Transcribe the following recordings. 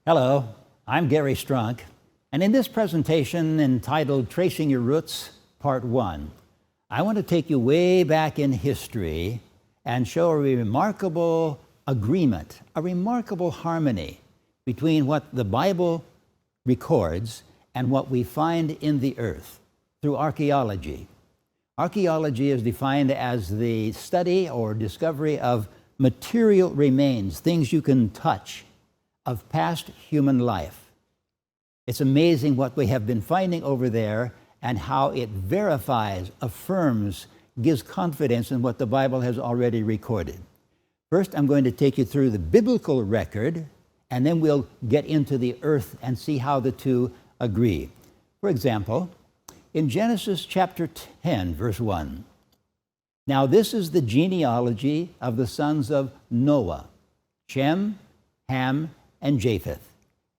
Hello, I'm Gary Strunk, and in this presentation entitled Tracing Your Roots, Part 1, I want to take you way back in history and show a remarkable agreement, a remarkable harmony between what the Bible records and what we find in the earth through archaeology. Archaeology is defined as the study or discovery of material remains, things you can touch, of past human life. It's amazing what we have been finding over there and how it verifies, affirms, gives confidence in what the Bible has already recorded. First, I'm going to take you through the biblical record, and then we'll get into the earth and see how the two agree. For example, in Genesis chapter 10, verse 1, now this is the genealogy of the sons of Noah, Shem, Ham, and Japheth,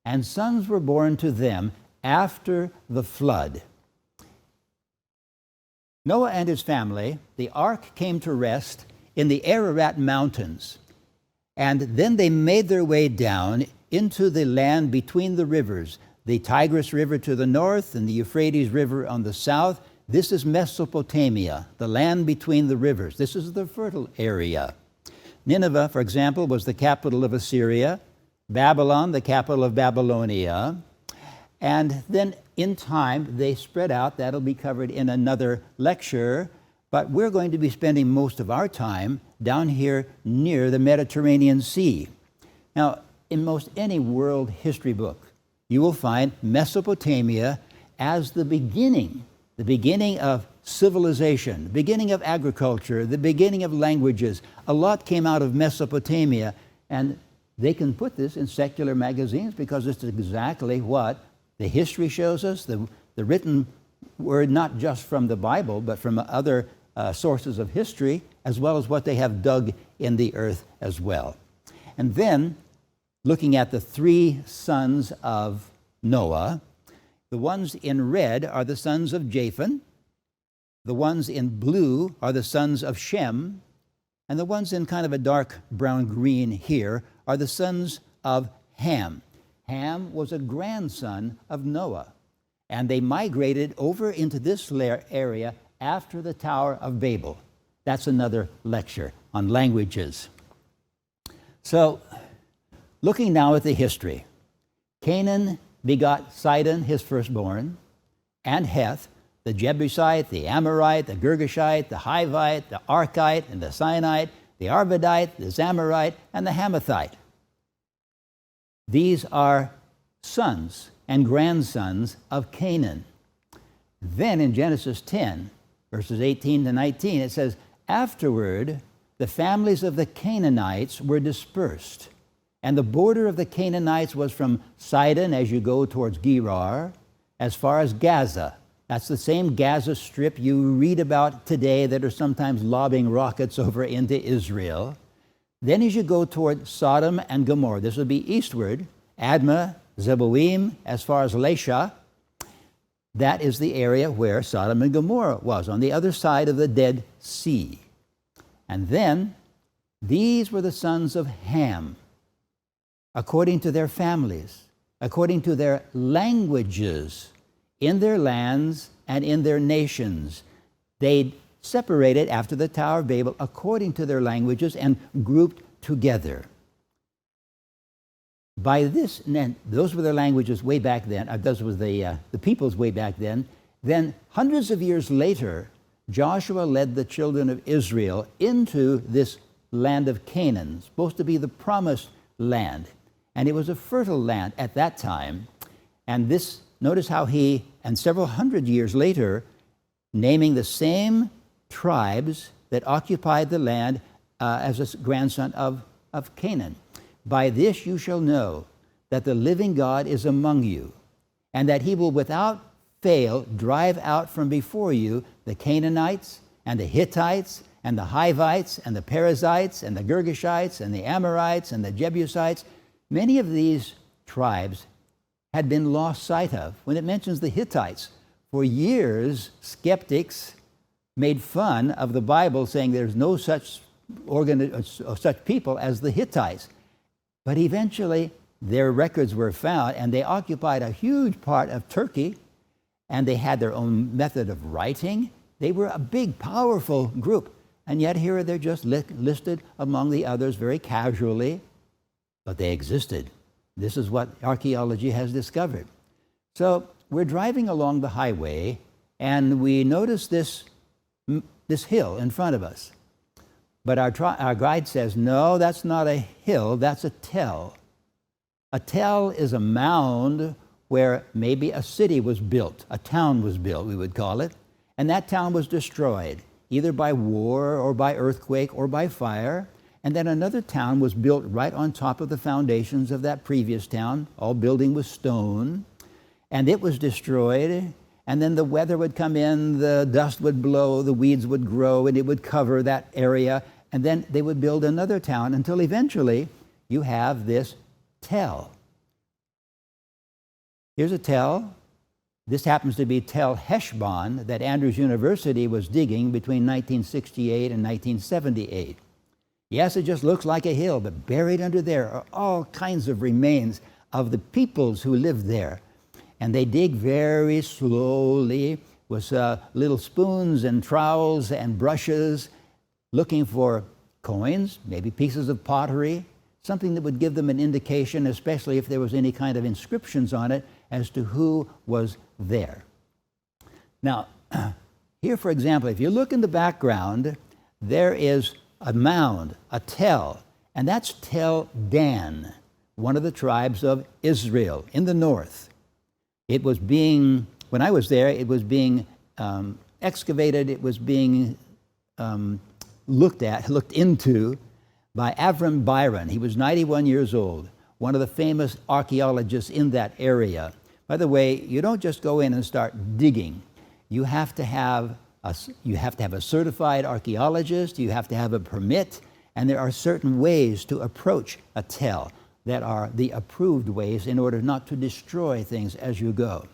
and sons were born to them after the flood. Noah and his family, the ark came to rest in the Ararat Mountains, and then they made their way down into the land between the rivers, the Tigris River to the north and the Euphrates River on the south. This is Mesopotamia, the land between the rivers. This is the fertile area. Nineveh, for example, was the capital of Assyria, Babylon, the capital of Babylonia, and then in time they spread out. That'll be covered in another lecture, but we're going to be spending most of our time down here near the Mediterranean Sea. Now, in most any world history book, you will find Mesopotamia as the beginning of civilization, the beginning of agriculture, the beginning of languages. A lot came out of Mesopotamia, and they can put this in secular magazines because it's exactly what the history shows us, the written word, not just from the Bible, but from other sources of history, as well as what they have dug in the earth as well. And then, looking at the three sons of Noah, the ones in red are the sons of Japheth, the ones in blue are the sons of Shem, and the ones in kind of a dark brown-green here are the sons of Ham. Ham was a grandson of Noah, and they migrated over into this area after the Tower of Babel. That's another lecture on languages. So, looking now at the history, Canaan begot Sidon, his firstborn, and Heth, the Jebusite, the Amorite, the Girgashite, the Hivite, the Archite, and the Sinite, the Arvadite, the Zamorite, and the Hamathite. These are sons and grandsons of Canaan. Then in Genesis 10, verses 18 to 19, it says, afterward, the families of the Canaanites were dispersed, and the border of the Canaanites was from Sidon as you go towards Gerar, as far as Gaza. That's the same Gaza Strip you read about today that are sometimes lobbing rockets over into Israel. Then as you go toward Sodom and Gomorrah, this would be eastward, Admah, Zeboim, as far as Lasha. That is the area where Sodom and Gomorrah was, on the other side of the Dead Sea. And then, these were the sons of Ham, according to their families, according to their languages, in their lands and in their nations. They separated after the Tower of Babel according to their languages and grouped together. By this, those were their languages way back then, those were the peoples way back then. Then hundreds of years later, Joshua led the children of Israel into this land of Canaan, supposed to be the promised land. And it was a fertile land at that time. And this, notice how he, and several hundred years later, naming the same tribes that occupied the land as a grandson of Canaan. By this you shall know that the living God is among you, and that he will without fail drive out from before you the Canaanites, and the Hittites, and the Hivites, and the Perizzites, and the Girgashites, and the Amorites, and the Jebusites. Many of these tribes had been lost sight of. When it mentions the Hittites, for years, skeptics made fun of the Bible, saying there's no such people as the Hittites. But eventually, their records were found, and they occupied a huge part of Turkey, and they had their own method of writing. They were a big, powerful group, and yet here they're just listed among the others very casually, but they existed. This is what archaeology has discovered. So we're driving along the highway, and we notice this hill in front of us. But our guide says, no, that's not a hill, that's a tell. A tell is a mound where maybe a city was built, a town was built, we would call it, and that town was destroyed, either by war or by earthquake or by fire, and then another town was built right on top of the foundations of that previous town, all building with stone, and it was destroyed, and then the weather would come in, the dust would blow, the weeds would grow, and it would cover that area, and then they would build another town until eventually you have this tell. Here's a tell. This happens to be Tel Heshbon that Andrews University was digging between 1968 and 1978. Yes, it just looks like a hill, but buried under there are all kinds of remains of the peoples who lived there. And they dig very slowly with little spoons and trowels and brushes, looking for coins, maybe pieces of pottery, something that would give them an indication, especially if there was any kind of inscriptions on it, as to who was there. Now, here, for example, if you look in the background, there is a mound, a tell, and that's Tel Dan, one of the tribes of Israel in the north. It was being, when I was there, it was being excavated, it was being looked into by Avram Byron. He was 91 years old, one of the famous archaeologists in that area. By the way, you don't just go in and start digging. You have to have a certified archaeologist, you have to have a permit, and there are certain ways to approach a tell that are the approved ways in order not to destroy things as you go.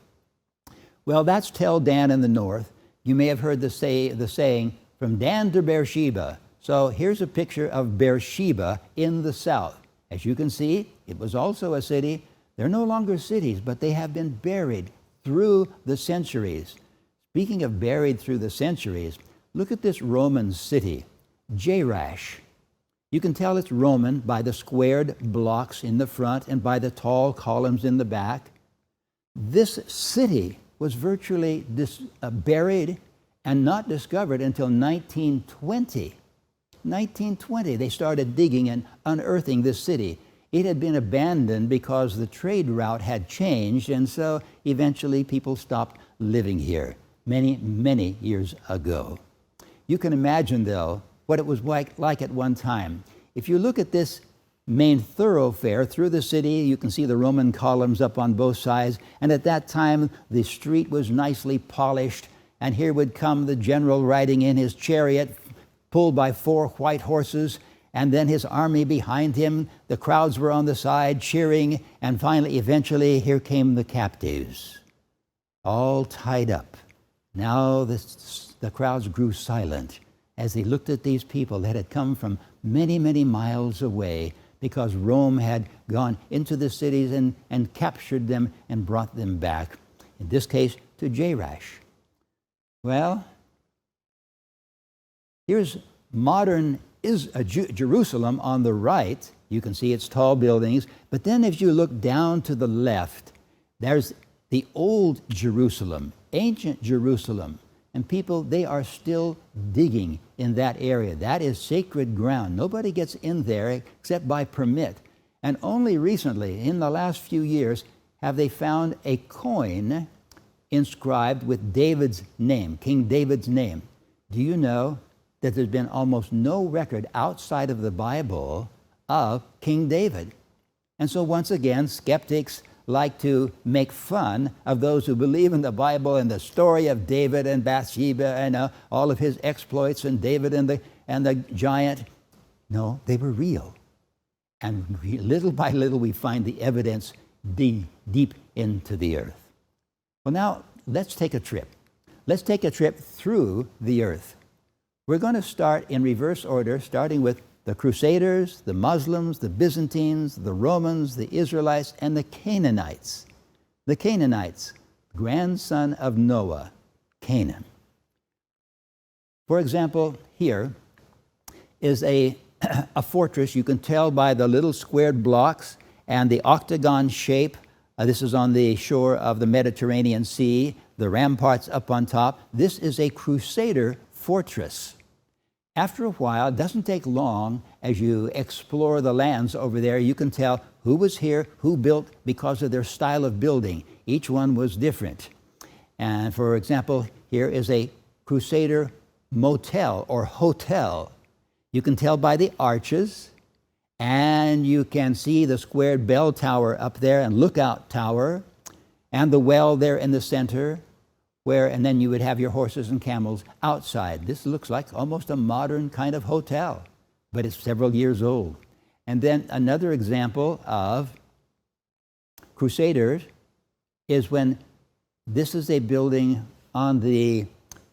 Well, that's Tel Dan in the north. You may have heard the saying, from Dan to Beersheba. So here's a picture of Beersheba in the south. As you can see, it was also a city. They're no longer cities, but they have been buried through the centuries. Speaking of buried through the centuries, look at this Roman city, Jerash. You can tell it's Roman by the squared blocks in the front and by the tall columns in the back. This city was virtually buried and not discovered until 1920. 1920, they started digging and unearthing this city. It had been abandoned because the trade route had changed, and so eventually people stopped living here many, many years ago. You can imagine, though, what it was like at one time. If you look at this main thoroughfare through the city, you can see the Roman columns up on both sides, and at that time the street was nicely polished, and here would come the general riding in his chariot, pulled by 4 white horses, and then his army behind him. The crowds were on the side cheering, and finally, eventually, here came the captives, all tied up. Now the crowds grew silent as they looked at these people that had come from many, many miles away because Rome had gone into the cities and captured them and brought them back, in this case, to Jerash. Well, here's modern Jerusalem on the right. You can see its tall buildings. But then if you look down to the left, there's the old Jerusalem, ancient Jerusalem. And people, they are still digging in that area. That is sacred ground. Nobody gets in there except by permit. And only recently, in the last few years, have they found a coin inscribed with David's name, King David's name. Do you know that there's been almost no record outside of the Bible of King David? And so once again, skeptics like to make fun of those who believe in the Bible and the story of David and Bathsheba and all of his exploits and David and the giant. No, they were real. And little by little we find the evidence deep into the earth. Well, now let's take a trip. Let's take a trip through the earth. We're going to start in reverse order, starting with the Crusaders, the Muslims, the Byzantines, the Romans, the Israelites, and the Canaanites. The Canaanites, grandson of Noah, Canaan. For example, here is a fortress. You can tell by the little squared blocks and the octagon shape. This is on the shore of the Mediterranean Sea, the ramparts up on top. This is a Crusader fortress. After a while, it doesn't take long, as you explore the lands over there, you can tell who was here, who built, because of their style of building. Each one was different. And for example, here is a Crusader motel or hotel. You can tell by the arches, and you can see the squared bell tower up there and lookout tower, and the well there in the center, and then you would have your horses and camels outside. This looks like almost a modern kind of hotel, but it's several years old. And then another example of Crusaders is when this is a building on the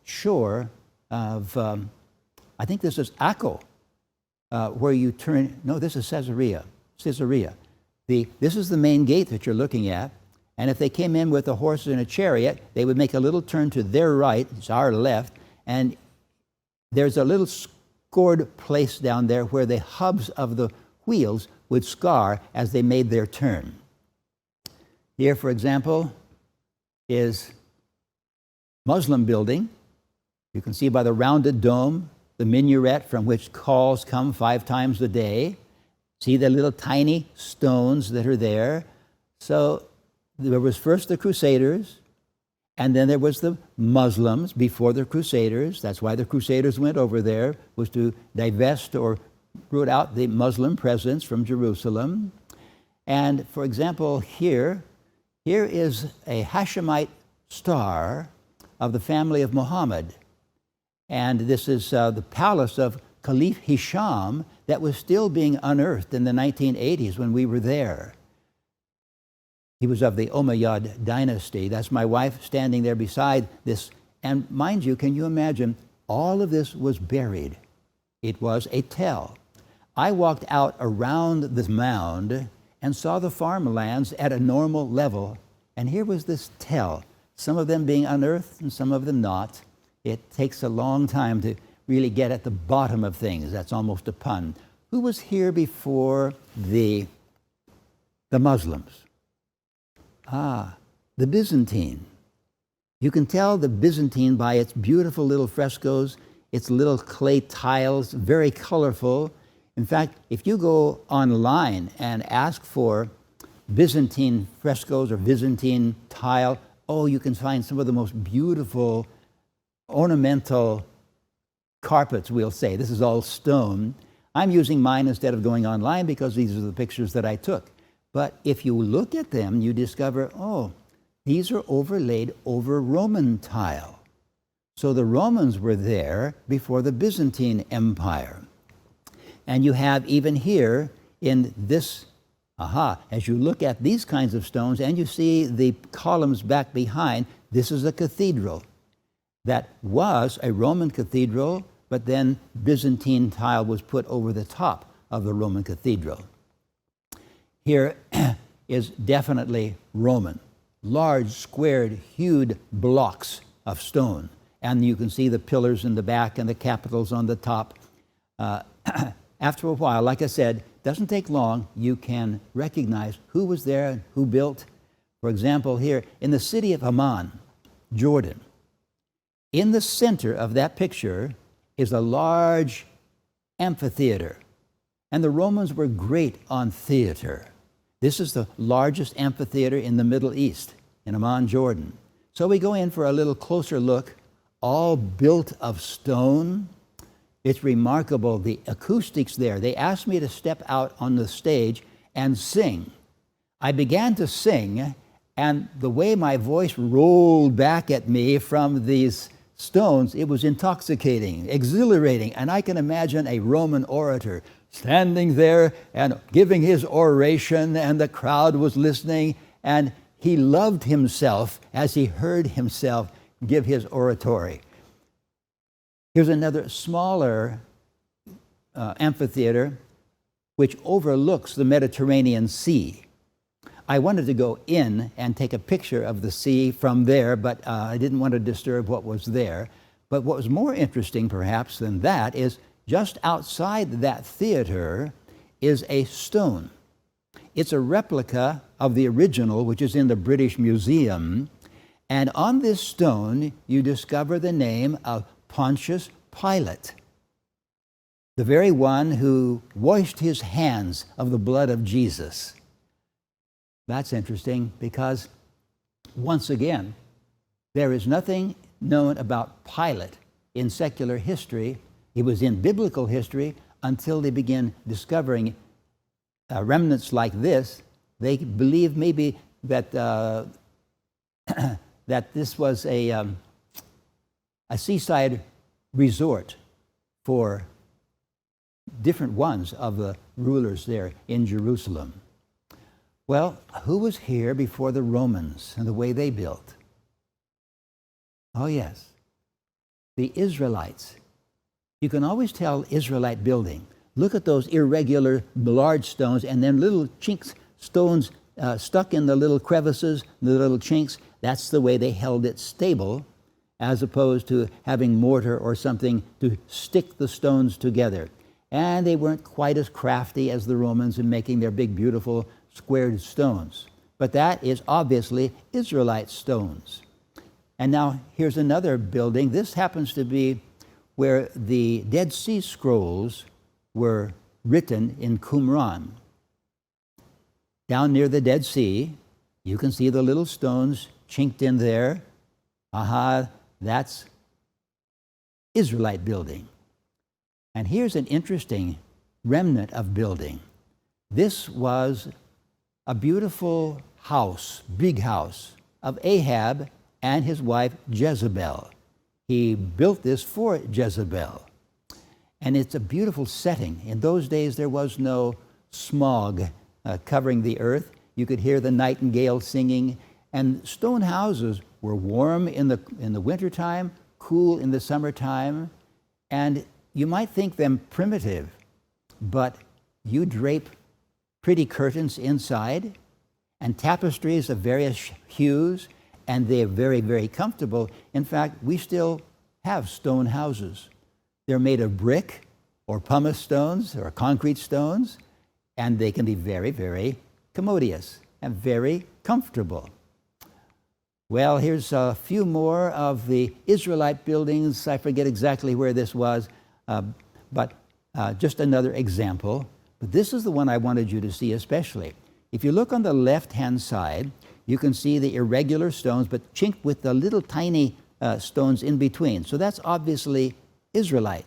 shore of, I think this is Akko, where you turn, no, this is Caesarea. This is the main gate that you're looking at. And if they came in with a horse and a chariot, they would make a little turn to their right, it's our left, and there's a little scored place down there where the hubs of the wheels would scar as they made their turn. Here, for example, is Muslim building. You can see by the rounded dome, the minaret from which calls come 5 times a day. See the little tiny stones that are there. So there was first the Crusaders, and then there was the Muslims before the Crusaders. That's why the Crusaders went over there, was to divest or root out the Muslim presence from Jerusalem. And for example, here is a Hashemite star of the family of Muhammad. And this is the palace of Caliph Hisham that was still being unearthed in the 1980s when we were there. He was of the Umayyad dynasty. That's my wife standing there beside this. And mind you, can you imagine, all of this was buried. It was a tell. I walked out around this mound and saw the farmlands at a normal level. And here was this tell, some of them being unearthed and some of them not. It takes a long time to really get at the bottom of things. That's almost a pun. Who was here before the Muslims? The Byzantine. You can tell the Byzantine by its beautiful little frescoes, its little clay tiles, very colorful. In fact, if you go online and ask for Byzantine frescoes or Byzantine tile, you can find some of the most beautiful ornamental carpets, we'll say. This is all stone. I'm using mine instead of going online because these are the pictures that I took. But if you look at them, you discover, these are overlaid over Roman tile. So the Romans were there before the Byzantine Empire. And you have even here in this, as you look at these kinds of stones and you see the columns back behind, this is a cathedral that was a Roman cathedral, but then Byzantine tile was put over the top of the Roman cathedral. Here is definitely Roman. Large, squared, hewed blocks of stone. And you can see the pillars in the back and the capitals on the top. After a while, like I said, doesn't take long, you can recognize who was there and who built. For example, here in the city of Amman, Jordan, in the center of that picture is a large amphitheater. And the Romans were great on theater. This is the largest amphitheater in the Middle East, in Amman, Jordan. So we go in for a little closer look, all built of stone. It's remarkable, the acoustics there. They asked me to step out on the stage and sing. I began to sing, and the way my voice rolled back at me from these stones, it was intoxicating, exhilarating, and I can imagine a Roman orator standing there and giving his oration, and the crowd was listening, and he loved himself as he heard himself give his oratory. Here's another smaller amphitheater which overlooks the Mediterranean Sea. I wanted to go in and take a picture of the sea from there, but I didn't want to disturb what was there. But what was more interesting, perhaps, than that is just outside that theater is a stone. It's a replica of the original, which is in the British Museum. And on this stone, you discover the name of Pontius Pilate, the very one who washed his hands of the blood of Jesus. That's interesting because, once again, there is nothing known about Pilate in secular history. It was in biblical history until they began discovering remnants like this. They believed maybe that that this was a seaside resort for different ones of the rulers there in Jerusalem. Well, who was here before the Romans and the way they built? Oh, yes, the Israelites. You can always tell Israelite building. Look at those irregular, large stones and then little chinks, stones stuck in the little crevices, the little chinks. That's the way they held it stable, as opposed to having mortar or something to stick the stones together. And they weren't quite as crafty as the Romans in making their big, beautiful, squared stones. But that is obviously Israelite stones. And now here's another building. This happens to be where the Dead Sea Scrolls were written in Qumran. Down near the Dead Sea, you can see the little stones chinked in there. Aha, that's Israelite building. And here's an interesting remnant of building. This was a beautiful house, big house, of Ahab and his wife Jezebel. He built this for Jezebel. And it's a beautiful setting. In those days, there was no smog covering the earth. You could hear the nightingale singing. And stone houses were warm in the wintertime, cool in the summertime. And you might think them primitive, but you drape pretty curtains inside and tapestries of various hues, and they're very, very comfortable. In fact, we still have stone houses. They're made of brick or pumice stones or concrete stones, and they can be very, very commodious and very comfortable. Well, here's a few more of the Israelite buildings. I forget exactly where this was, but just another example. But this is the one I wanted you to see especially. If you look on the left-hand side, you can see the irregular stones, but chinked with the little tiny stones in between. So that's obviously Israelite.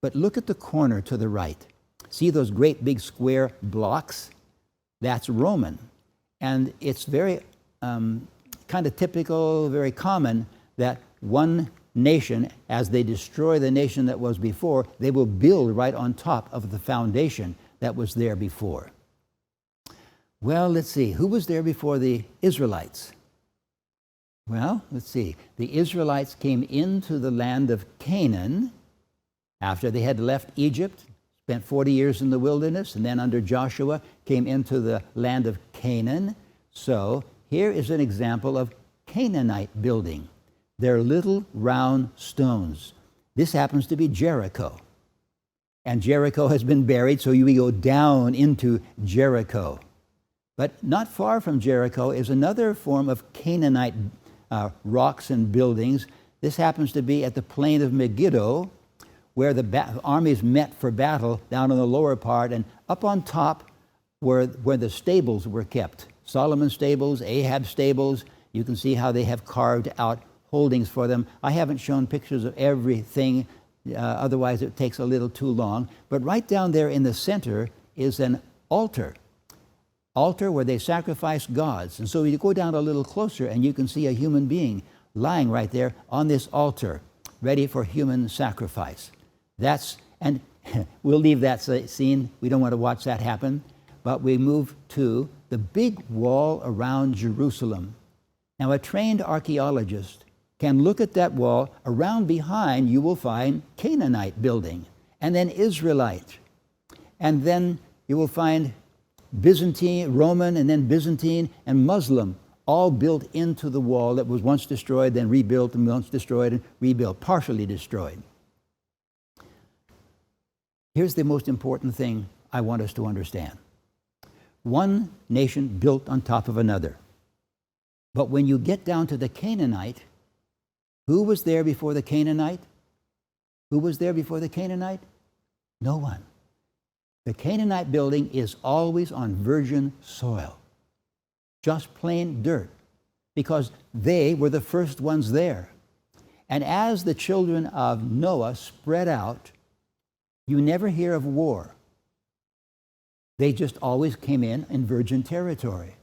But look at the corner to the right. See those great big square blocks? That's Roman. And it's very kind of typical, very common that one nation, as they destroy the nation that was before, they will build right on top of the foundation that was there before. Well, let's see. Who was there before the Israelites? Well, let's see. The Israelites came into the land of Canaan after they had left Egypt, spent 40 years in the wilderness, and then under Joshua came into the land of Canaan. So here is an example of Canaanite building. They're little round stones. This happens to be Jericho. And Jericho has been buried, so you go down into Jericho. But not far from Jericho is another form of Canaanite rocks and buildings. This happens to be at the plain of Megiddo, where the armies met for battle down in the lower part, and up on top where the stables were kept. Solomon's stables, Ahab's stables. You can see how they have carved out holdings for them. I haven't shown pictures of everything, otherwise it takes a little too long. But right down there in the center is an altar where they sacrifice gods. And so you go down a little closer and you can see a human being lying right there on this altar, ready for human sacrifice. And we'll leave that scene. We don't want to watch that happen. But we move to the big wall around Jerusalem. Now, a trained archaeologist can look at that wall. Around behind, you will find Canaanite building, and then Israelite, and then you will find Byzantine, Roman, and then Byzantine and Muslim, all built into the wall that was once destroyed, then rebuilt, and once destroyed and rebuilt, partially destroyed. Here's the most important thing I want us to understand. One nation built on top of another. But when you get down to the Canaanite, who was there before the Canaanite? Who was there before the Canaanite? No one. The Canaanite building is always on virgin soil, just plain dirt, because they were the first ones there. And as the children of Noah spread out, you never hear of war. They just always came in virgin territory.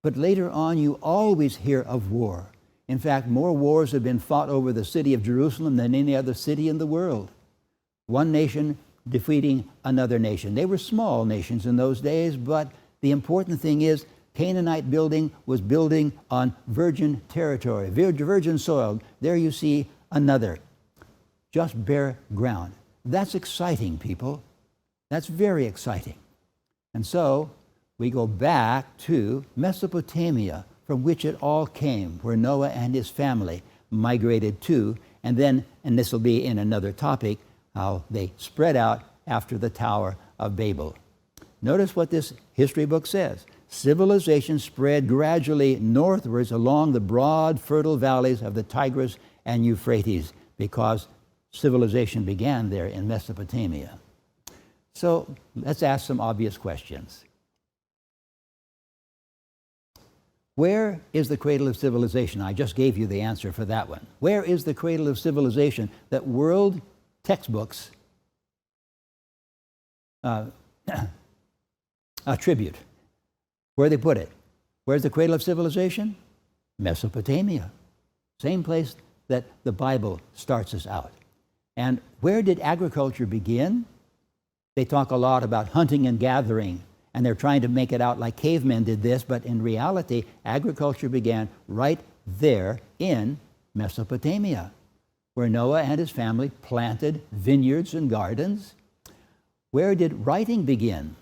But later on, you always hear of war. In fact, more wars have been fought over the city of Jerusalem than any other city in the world. One nation defeating another nation. They were small nations in those days, but the important thing is Canaanite building was building on virgin territory, virgin soil. There you see another, just bare ground. That's exciting, people. That's very exciting. And so we go back to Mesopotamia, from which it all came, where Noah and his family migrated to, and then, and this will be in another topic, how they spread out after the Tower of Babel. Notice what this history book says. Civilization spread gradually northwards along the broad, fertile valleys of the Tigris and Euphrates, because civilization began there in Mesopotamia. So let's ask some obvious questions. Where is the cradle of civilization? I just gave you the answer for that one. Where is the cradle of civilization that world textbooks attribute? Where they put it? Where's the cradle of civilization? Mesopotamia. Same place that the Bible starts us out. And where did agriculture begin? They talk a lot about hunting and gathering, and they're trying to make it out like cavemen did this, but in reality, agriculture began right there in Mesopotamia, where Noah and his family planted vineyards and gardens. Where did writing begin?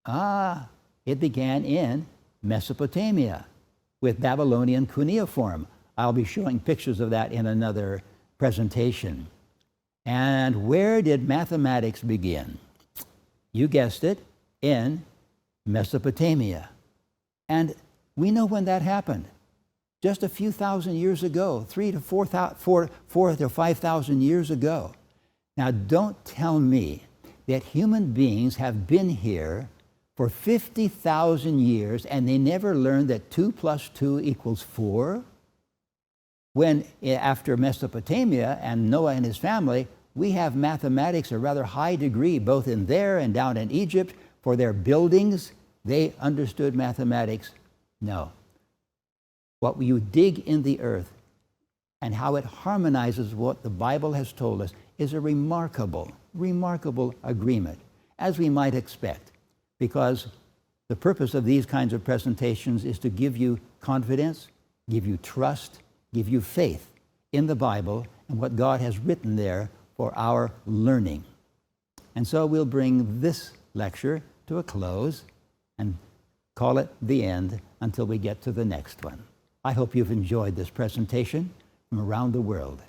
It began in Mesopotamia with Babylonian cuneiform. I'll be showing pictures of that in another presentation. And where did mathematics begin? You guessed it, in Mesopotamia. And we know when that happened. Just a few thousand years ago, 4,000 to 5,000 years ago. Now, don't tell me that human beings have been here for 50,000 years and they never learned that 2 + 2 = 4? When after Mesopotamia and Noah and his family, we have mathematics, a rather high degree, both in there and down in Egypt. For their buildings, they understood mathematics. No. What you dig in the earth and how it harmonizes what the Bible has told us is a remarkable, remarkable agreement, as we might expect, because the purpose of these kinds of presentations is to give you confidence, give you trust, give you faith in the Bible and what God has written there for our learning. And so we'll bring this lecture to a close and call it the end until we get to the next one. I hope you've enjoyed this presentation from around the world.